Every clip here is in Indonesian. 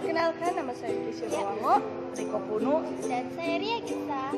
Perkenalkan, nama saya Kisio Bawango, Riko Punu, Dan saya Ria Gita.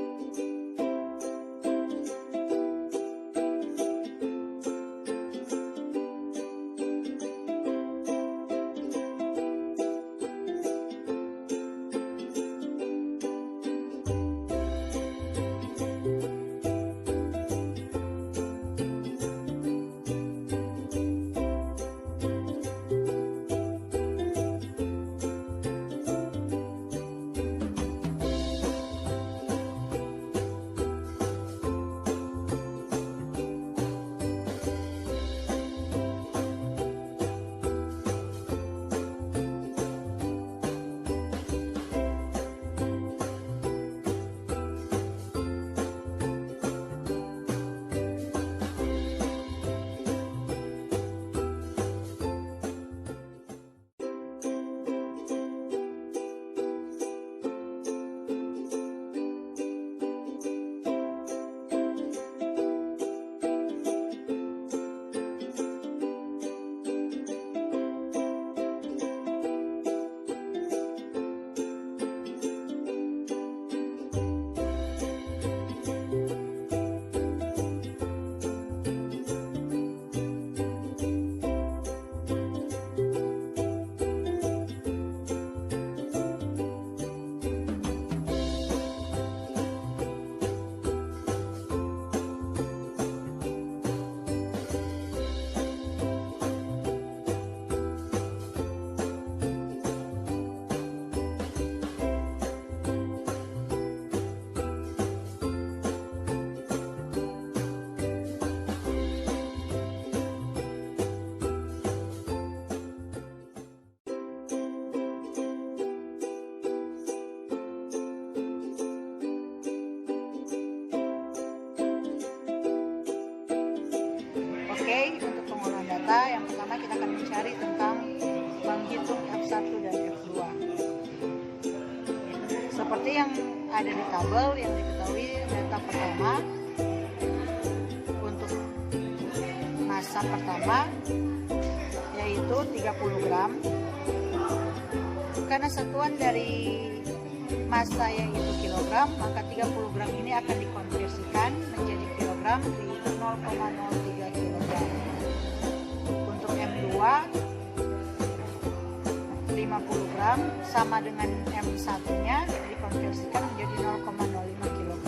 Oke, untuk pengolahan data, yang pertama kita akan mencari tentang menghitung F1 dan F2. Seperti yang ada di tabel yang diketahui, data pertama untuk massa pertama yaitu 30 gram. Karena satuan dari massa yaitu kilogram, maka 30 gram ini akan dikonversikan menjadi kilogram, yaitu 0,03 kg. Untuk M2 50 gram sama dengan M1 nya dikonversikan menjadi 0,05 kg.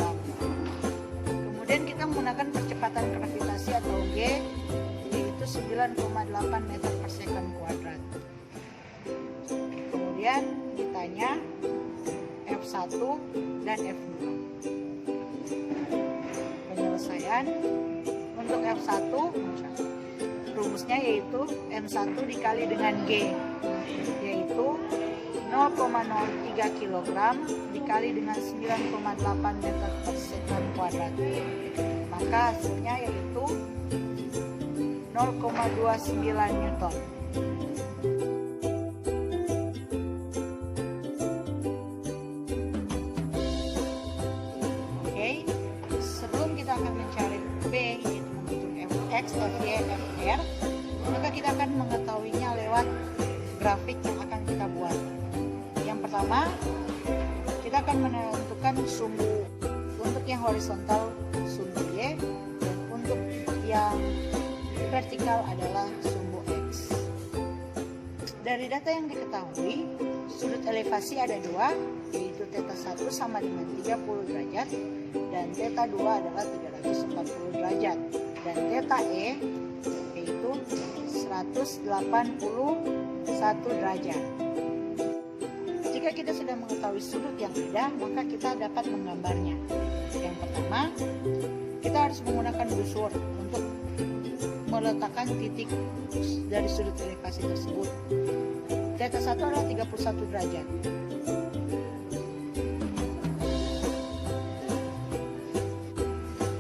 Kemudian kita menggunakan percepatan gravitasi atau G, yaitu 9,8 meter per second kuadrat. Kemudian ditanya F1 dan F2. Penyelesaian untuk F1 rumusnya yaitu M1 dikali dengan G, yaitu 0,03 kg dikali dengan 9,8 meter per second kuadrat. Maka hasilnya yaitu 0,29 Newton. Sebelum kita akan mencari B, yaitu menghitung Fx, Fy, Fr, maka kita akan mengetahuinya lewat grafik yang akan kita buat. Yang pertama, kita akan menentukan sumbu. Untuk yang horizontal sumbu Y, dan untuk yang vertikal adalah sumbu X. Dari data yang diketahui, sudut elevasi ada dua, yaitu θ 1 sama dengan 30 derajat dan θ 2 adalah 340 derajat, dan θ E yaitu 181 derajat. Jika kita sudah mengetahui sudut yang ada, maka kita dapat menggambarnya. Yang pertama, kita harus menggunakan busur untuk meletakkan titik dari sudut elevasi tersebut. θ 1 adalah 31 derajat.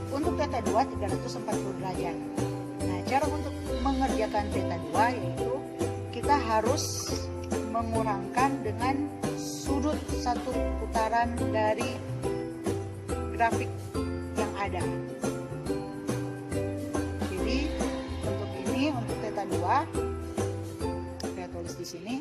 Untuk θ 2 340 derajat. Nah, cara untuk mengerjakan θ 2 yaitu kita harus mengurangkan dengan sudut satu putaran dari grafik yang ada. Jadi untuk ini, untuk θ 2 saya tulis di sini.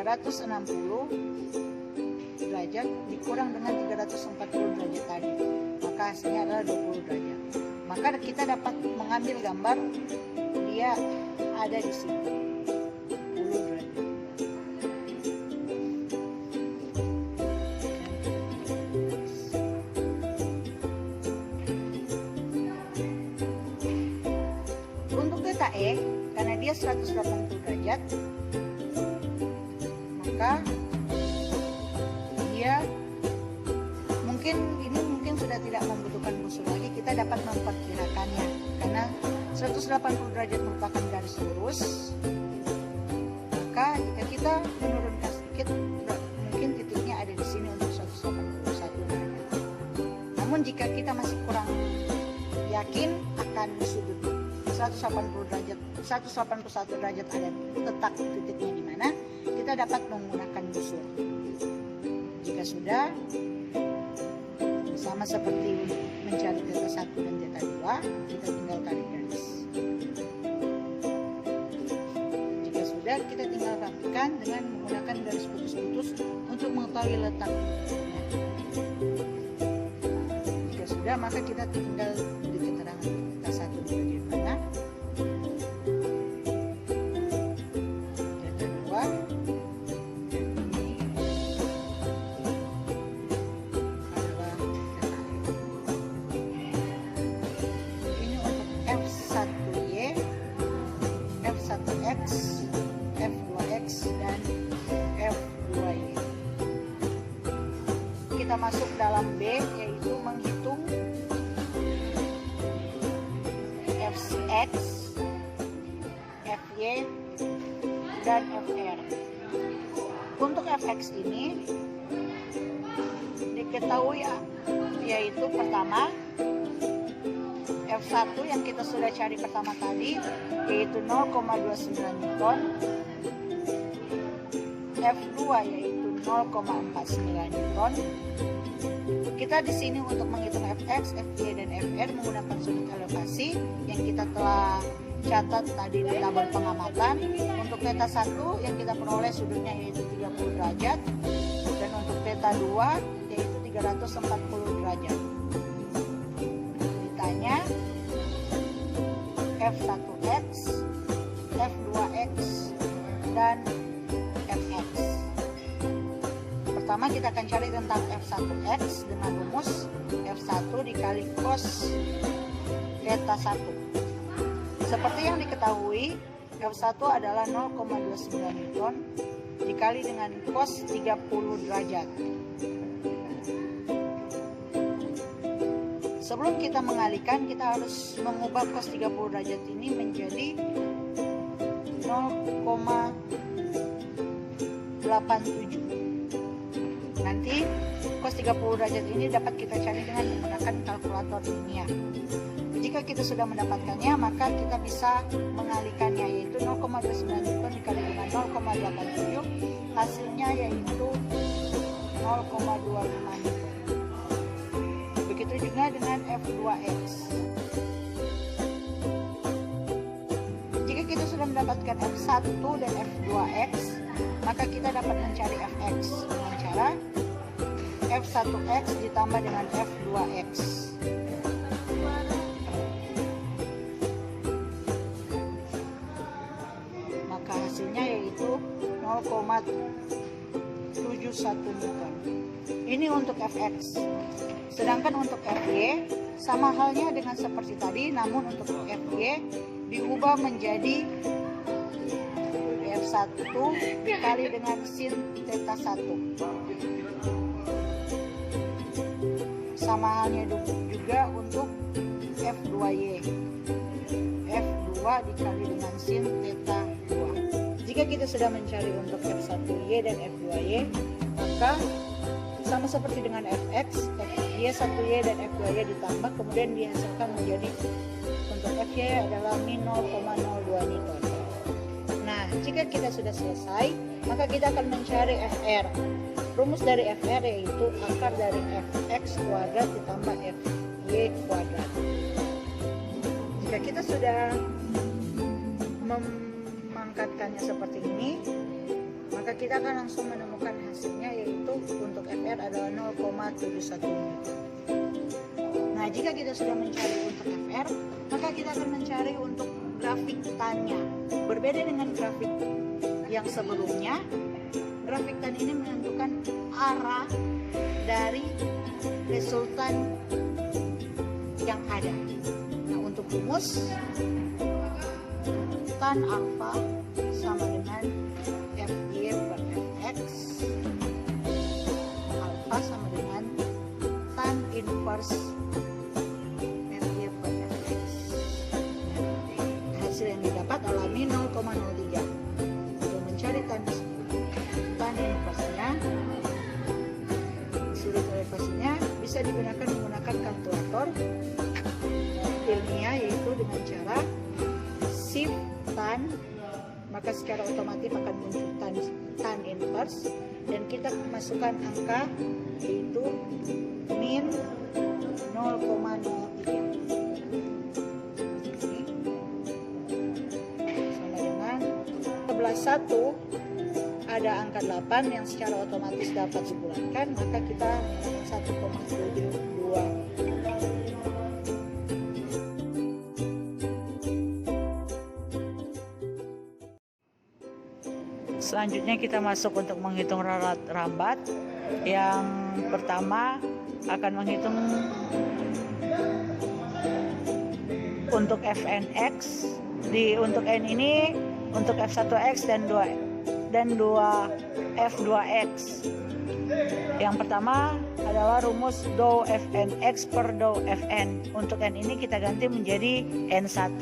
360 derajat dikurang dengan 340 derajat tadi, maka hasilnya adalah 20 derajat. Maka kita dapat mengambil gambar dia ada di sini 10 derajat. Untuk theta E, karena dia 180 derajat, maka dia mungkin sudah tidak membutuhkan busur lagi. Kita dapat memperkirakannya karena 180 derajat merupakan garis lurus. Maka jika kita menurunkan sedikit, mungkin titiknya ada di sini untuk 181 derajat. Namun jika kita masih kurang yakin akan sudut 181 derajat ada letak titiknya di mana, kita dapat menggunakan busur. Jika sudah, sama seperti mencari theta 1 dan theta 2, kita tinggal tarik garis. Jika sudah, kita tinggal rapikan dengan menggunakan garis putus-putus untuk mengetahui letaknya. Jika sudah, maka kita tinggal beri keterangan theta 1 di bagian mana, theta 2, F1X, F2X, dan F2Y. Kita masuk dalam B, yaitu menghitung Fx, Fy, dan Fr. Untuk Fx ini diketahui yaitu pertama F1 yang kita sudah cari pertama tadi, yaitu 0,29 Newton. F2 yaitu 0,49 Newton. Kita di sini untuk menghitung Fx, Fy, dan Fr menggunakan sudut elevasi yang kita telah catat tadi di tabel pengamatan. Untuk theta 1 yang kita peroleh sudutnya yaitu 30 derajat, dan untuk theta 2 yaitu 340 derajat. Ditanya F1X, F2X, dan Fx. Pertama kita akan cari tentang F1X dengan rumus F1 dikali cos theta 1. Seperti yang diketahui, F1 adalah 0,29 Newton dikali dengan cos 30 derajat. Sebelum kita mengalihkan, kita harus mengubah cos 30 derajat ini menjadi 0,87. Nanti cos 30 derajat ini dapat kita cari dengan menggunakan kalkulator ilmiah. Jika kita sudah mendapatkannya, maka kita bisa mengalihkannya, yaitu 0,29 Newton dikali dengan 0,87, hasilnya yaitu 0,25 Newton. Begitu juga dengan F2X. Jika kita sudah mendapatkan F1 dan F2X, maka kita dapat mencari Fx dengan cara F1X ditambah dengan F2X. Maka hasilnya yaitu 0,71 Newton. Ini untuk Fx. Sedangkan untuk Fy sama halnya dengan seperti tadi, namun untuk Fy diubah menjadi F1 dikali dengan sin theta 1. Sama halnya juga untuk F2Y. F2 dikali dengan sin theta 2. Jika kita sudah mencari untuk F1Y dan F2Y, maka sama seperti dengan Fx, Fy1Y dan F2Y ditambah, kemudian dihasilkan menjadi untuk Fy adalah min 0,02 Newton. Nah, jika kita sudah selesai, maka kita akan mencari Fr. Rumus dari Fr yaitu akar dari Fx kuadrat ditambah Fy kuadrat. Jika kita sudah memangkatkannya seperti ini, maka kita akan langsung menemukan hasilnya, yaitu untuk FR adalah 0,71 Newton. Nah, jika kita sudah mencari untuk FR, maka kita akan mencari untuk grafik tan-nya. Berbeda dengan grafik yang sebelumnya, grafik tan ini menentukan arah dari resultan yang ada. Nah, untuk rumus, tan alfa sama dengan FY per Fx, alfa sama dengan tan inverse FY per Fx. Hasil yang didapat alami 0,03. Untuk mencari tan inverse-nya, sudut elevasinya bisa digunakan menggunakan kalkulator ilmiah, yaitu dengan cara shift tan, maka secara otomatis akan muncul tan inverse, dan kita masukkan angka yaitu min 0,03 sama dengan 11,1. Ada angka 8 yang secara otomatis dapat dibulatkan, maka kita menggunakan 1,72. Selanjutnya kita masuk untuk menghitung ralat rambat. Yang pertama akan menghitung untuk Fnx. Untuk n ini untuk F1x dan 2F2x. Yang pertama adalah rumus dou Fnx per dou Fn. Untuk n ini kita ganti menjadi n1.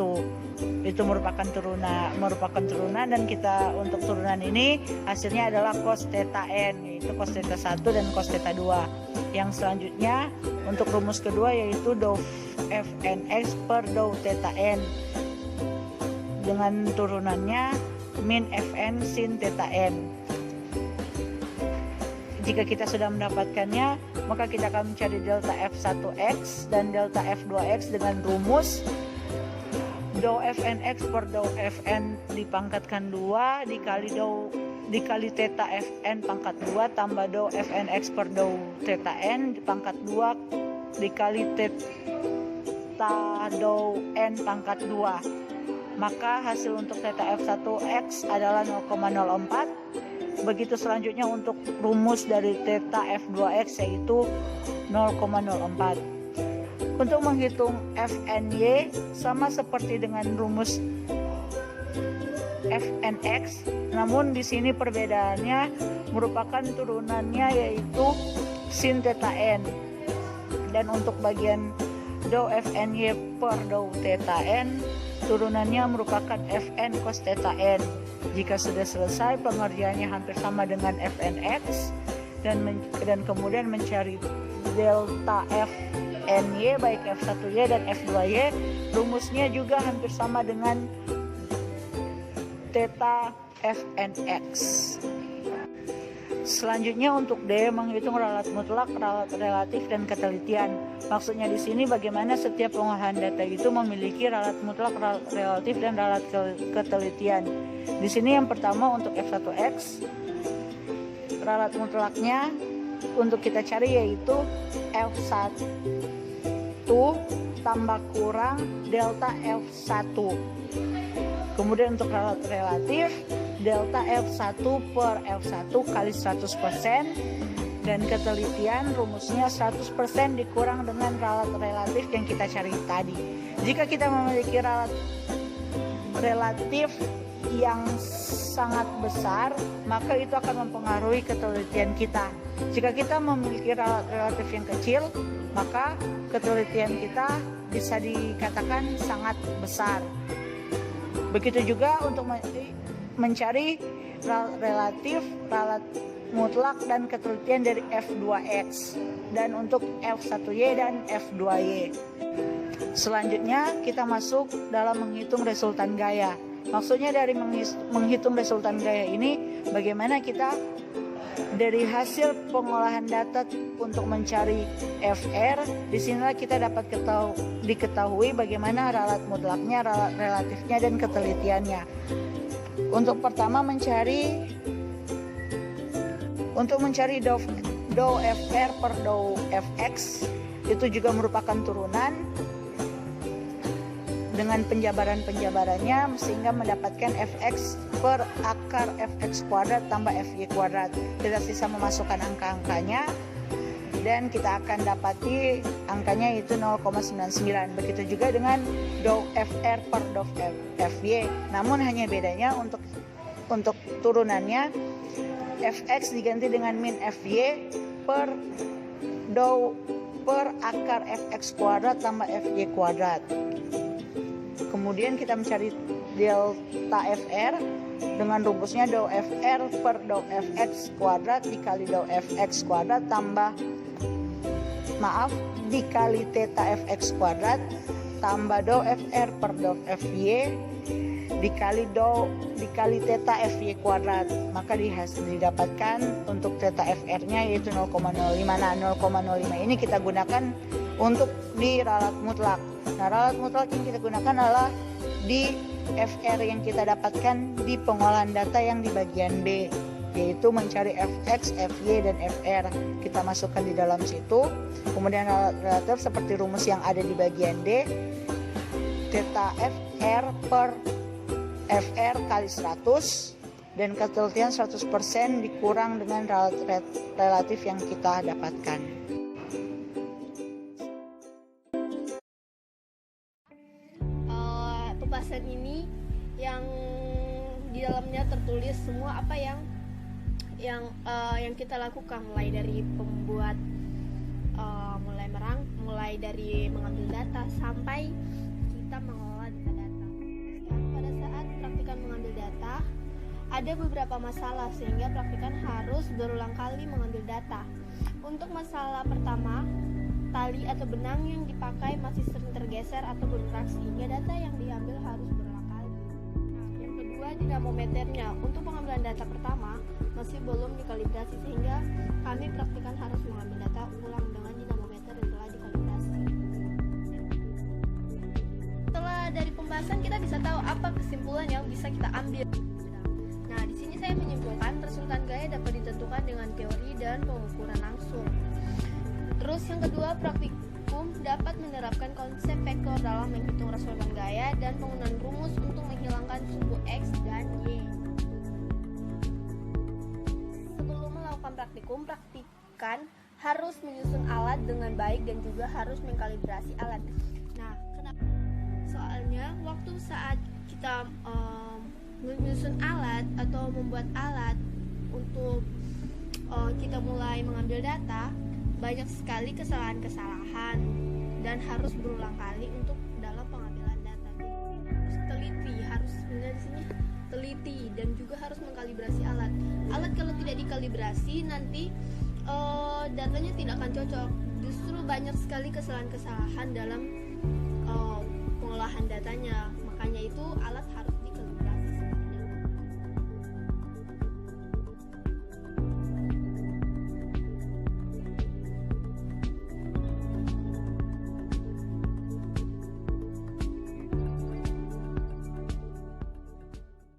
Itu merupakan turunan, dan kita untuk turunan ini hasilnya adalah cos theta n, yaitu cos theta 1 dan cos theta 2. Yang selanjutnya untuk rumus kedua yaitu dou Fnx per dou theta n dengan turunannya min Fn sin theta n. Jika kita sudah mendapatkannya, maka kita akan mencari delta F1x dan delta F2x dengan rumus dou Fnx per dou Fn dipangkatkan 2 dikali theta Fn pangkat 2 tambah dou Fnx per dou theta n dipangkat 2 dikali theta dou n pangkat 2. Maka hasil untuk theta F1x adalah 0,04. Begitu selanjutnya untuk rumus dari theta F2x yaitu 0,04. Untuk menghitung Fny sama seperti dengan rumus Fnx, namun di sini perbedaannya merupakan turunannya yaitu sin theta n. Dan untuk bagian dou Fny per dou theta n, turunannya merupakan Fn cos theta n. Jika sudah selesai, pengerjaannya hampir sama dengan Fnx, dan kemudian mencari delta Fny baik F1y dan F2y, rumusnya juga hampir sama dengan theta Fnx. Selanjutnya untuk D, menghitung ralat mutlak, ralat relatif, dan ketelitian. Maksudnya di sini bagaimana setiap pengolahan data itu memiliki ralat mutlak, ralat relatif, dan ralat ketelitian. Di sini yang pertama untuk F1x, ralat mutlaknya untuk kita cari yaitu F1 tambah kurang delta F1. Kemudian untuk ralat relatif, delta F1 per F1 kali 100%, dan ketelitian rumusnya 100% dikurang dengan ralat relatif yang kita cari tadi. Jika kita memiliki ralat relatif yang sangat besar, maka itu akan mempengaruhi ketelitian kita. Jika kita memiliki ralat relatif yang kecil, maka ketelitian kita bisa dikatakan sangat besar. Begitu juga untuk mencari ralat relatif, ralat mutlak, dan ketelitian dari F2x, dan untuk F1y dan F2y. Selanjutnya kita masuk dalam menghitung resultan gaya. Maksudnya dari menghitung resultan gaya ini, bagaimana kita dari hasil pengolahan data untuk mencari FR, disinilah kita dapat diketahui bagaimana ralat mutlaknya, ralat relatifnya, dan ketelitiannya. Untuk pertama mencari Untuk mencari dow FR per dow FX itu juga merupakan turunan dengan penjabaran-penjabarannya sehingga mendapatkan fx per akar fx kuadrat tambah fy kuadrat. Kita sisa memasukkan angka-angkanya dan kita akan dapati angkanya itu 0,99. Begitu juga dengan dow fr per dow fy. Namun hanya bedanya untuk turunannya fx diganti dengan min fy per dow per akar fx kuadrat tambah fy kuadrat. Kemudian kita mencari delta fr dengan rumusnya dow fr per dow fx kuadrat dikali dow fx kuadrat dikali theta fx kuadrat tambah dow fr per dow fy dikali theta fy kuadrat. Maka didapatkan untuk theta fr-nya yaitu 0,05. Nah, 0,05 ini kita gunakan untuk di ralat mutlak. Nah, ralat mutlak yang kita gunakan adalah di FR yang kita dapatkan di pengolahan data yang di bagian B, yaitu mencari Fx, Fy, dan Fr. Kita masukkan di dalam situ. Kemudian ralat relatif seperti rumus yang ada di bagian D, theta Fr per Fr kali 100, dan ketelitian 100% dikurang dengan ralat relatif yang kita dapatkan. Pembahasan ini yang di dalamnya tertulis semua apa yang kita lakukan, mulai dari pembuat mulai dari mengambil data sampai kita mengolah data. Pada saat praktikan mengambil data ada beberapa masalah sehingga praktikan harus berulang kali mengambil data. Untuk masalah pertama, tali atau benang yang dipakai masih sering tergeser atau bergerak sehingga data yang diambil harus berulang kali. Yang kedua, dinamometernya. Untuk pengambilan data pertama masih belum dikalibrasi sehingga kami praktikan harus mengambil data ulang dengan dinamometer yang telah dikalibrasi. Setelah dari pembahasan kita bisa tahu apa kesimpulan yang bisa kita ambil. Nah, di sini saya menyimpulkan resultan gaya dapat ditentukan dengan teori dan pengukuran langsung. Terus yang kedua, praktikum dapat menerapkan konsep vektor dalam menghitung resultan gaya dan penggunaan rumus untuk menghilangkan suku X dan Y. Sebelum melakukan praktikum, praktikan harus menyusun alat dengan baik dan juga harus mengkalibrasi alat. Nah, kenapa? Soalnya waktu saat kita menyusun alat atau membuat alat untuk kita mulai mengambil data, banyak sekali kesalahan-kesalahan dan harus berulang kali untuk dalam pengambilan data. Harus teliti dan juga harus mengkalibrasi alat. Alat kalau tidak dikalibrasi nanti datanya tidak akan cocok. Justru banyak sekali kesalahan-kesalahan dalam pengolahan datanya. Makanya itu alat harus